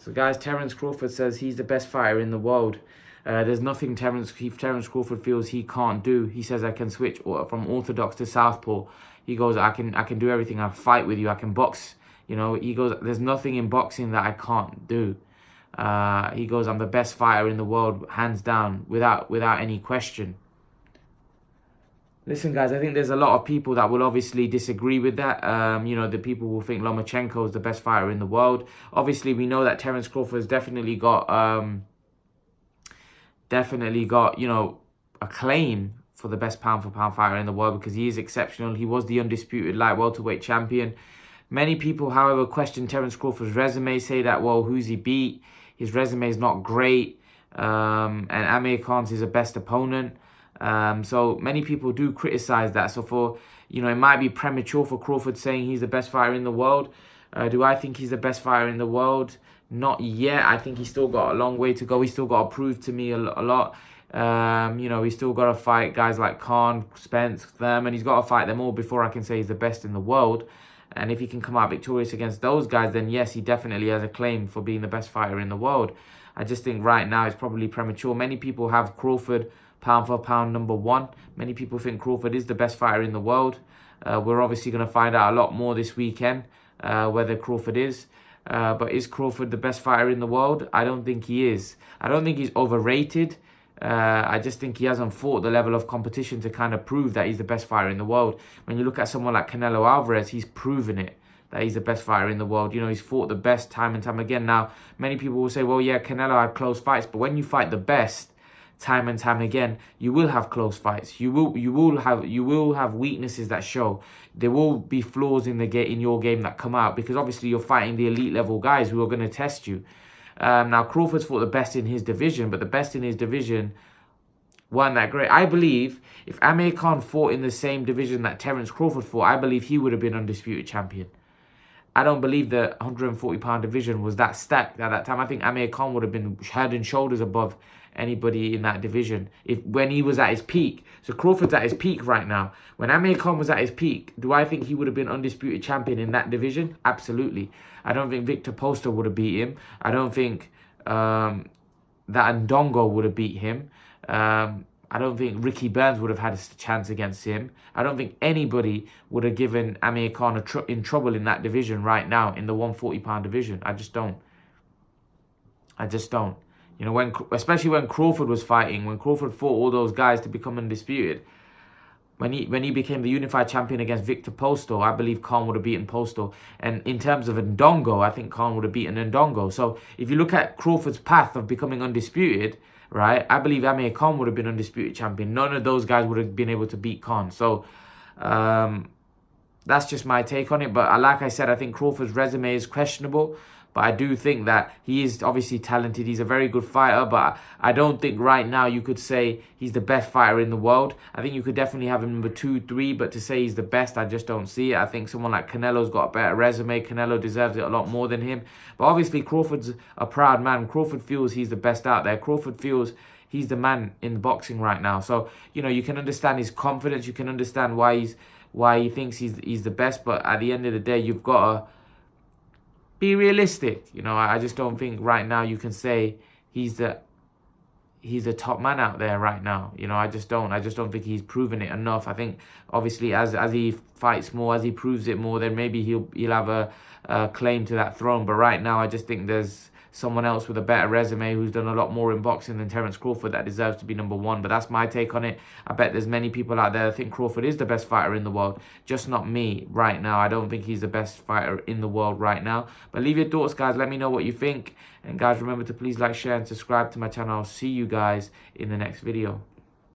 So guys, Terence Crawford says he's the best fighter in the world. There's nothing Terence Crawford feels he can't do. He says, I can switch from orthodox to southpaw. He goes, I can do everything. I fight with you. I can box. You know, he goes, there's nothing in boxing that I can't do. He goes, I'm the best fighter in the world, hands down, without any question. Listen, guys, I think there's a lot of people that will obviously disagree with that. You know, the people will think Lomachenko is the best fighter in the world. Obviously, we know that Terence Crawford's definitely got, you know, a claim for the best pound-for-pound fighter in the world because he is exceptional. He was the undisputed light welterweight champion. Many people, however, question Terence Crawford's resume, say that, well, who's he beat? His resume is not great. And Amir Khan's is a best opponent. So many people do criticize that. So for, you know, it might be premature for Crawford saying he's the best fighter in the world. Do I think he's the best fighter in the world? Not yet. I think he's still got a long way to go. He's still got to prove to me a lot. You know, he's still got to fight guys like Khan, Spence, Thurman. He's got to fight them all before I can say he's the best in the world. And if he can come out victorious against those guys, then yes, he definitely has a claim for being the best fighter in the world. I just think right now it's probably premature. Many people have Crawford pound for pound #1. Many people think Crawford is the best fighter in the world. We're obviously going to find out a lot more this weekend whether Crawford is. But is Crawford the best fighter in the world? I don't think he is. I don't think he's overrated. I just think he hasn't fought the level of competition to kind of prove that he's the best fighter in the world. When you look at someone like Canelo Alvarez, he's proven it, that he's the best fighter in the world. You know, he's fought the best time and time again. Now, many people will say, well, yeah, Canelo had close fights. But when you fight the best time and time again, you will have close fights. You will have weaknesses that show. There will be flaws in your game that come out because obviously you're fighting the elite level guys who are going to test you. Now, Crawford's fought the best in his division, but the best in his division weren't that great. I believe if Amir Khan fought in the same division that Terence Crawford fought, I believe he would have been undisputed champion. I don't believe the 140-pound division was that stacked at that time. I think Amir Khan would have been head and shoulders above anybody in that division when he was at his peak. So Crawford's at his peak right now. When Amir Khan was at his peak, do I think he would have been undisputed champion in that division? Absolutely. I don't think Victor Postol would have beat him. I don't think that Ndongo would have beat him. I don't think Ricky Burns would have had a chance against him. I don't think anybody would have given Amir Khan in trouble in that division right now, in the 140-pound division. I just don't. You know, especially when Crawford was fighting, when Crawford fought all those guys to become undisputed, when he became the unified champion against Victor Postol, I believe Khan would have beaten Postol. And in terms of Ndongo, I think Khan would have beaten Ndongo. So if you look at Crawford's path of becoming undisputed, right, I believe Amir Khan would have been undisputed champion. None of those guys would have been able to beat Khan. So that's just my take on it. But like I said, I think Crawford's resume is questionable. But I do think that he is obviously talented. He's a very good fighter. But I don't think right now you could say he's the best fighter in the world. I think you could definitely have him number 2, 3. But to say he's the best, I just don't see it. I think someone like Canelo's got a better resume. Canelo deserves it a lot more than him. But obviously Crawford's a proud man. Crawford feels he's the best out there. Crawford feels he's the man in boxing right now. So, you know, you can understand his confidence. You can understand why he thinks he's the best. But at the end of the day, you've got to be realistic. You know, I just don't think right now you can say he's the top man out there right now. You know, I just don't think he's proven it enough. I think obviously as he fights more, as he proves it more, then maybe he'll have a claim to that throne. But right now, I just think there's someone else with a better resume who's done a lot more in boxing than Terence Crawford that deserves to be #1. But that's my take on it. I bet there's many people out there that think Crawford is the best fighter in the world. Just not me right now. I don't think he's the best fighter in the world right now. But leave your thoughts, guys. Let me know what you think. And guys, remember to please like, share and subscribe to my channel. I'll see you guys in the next video.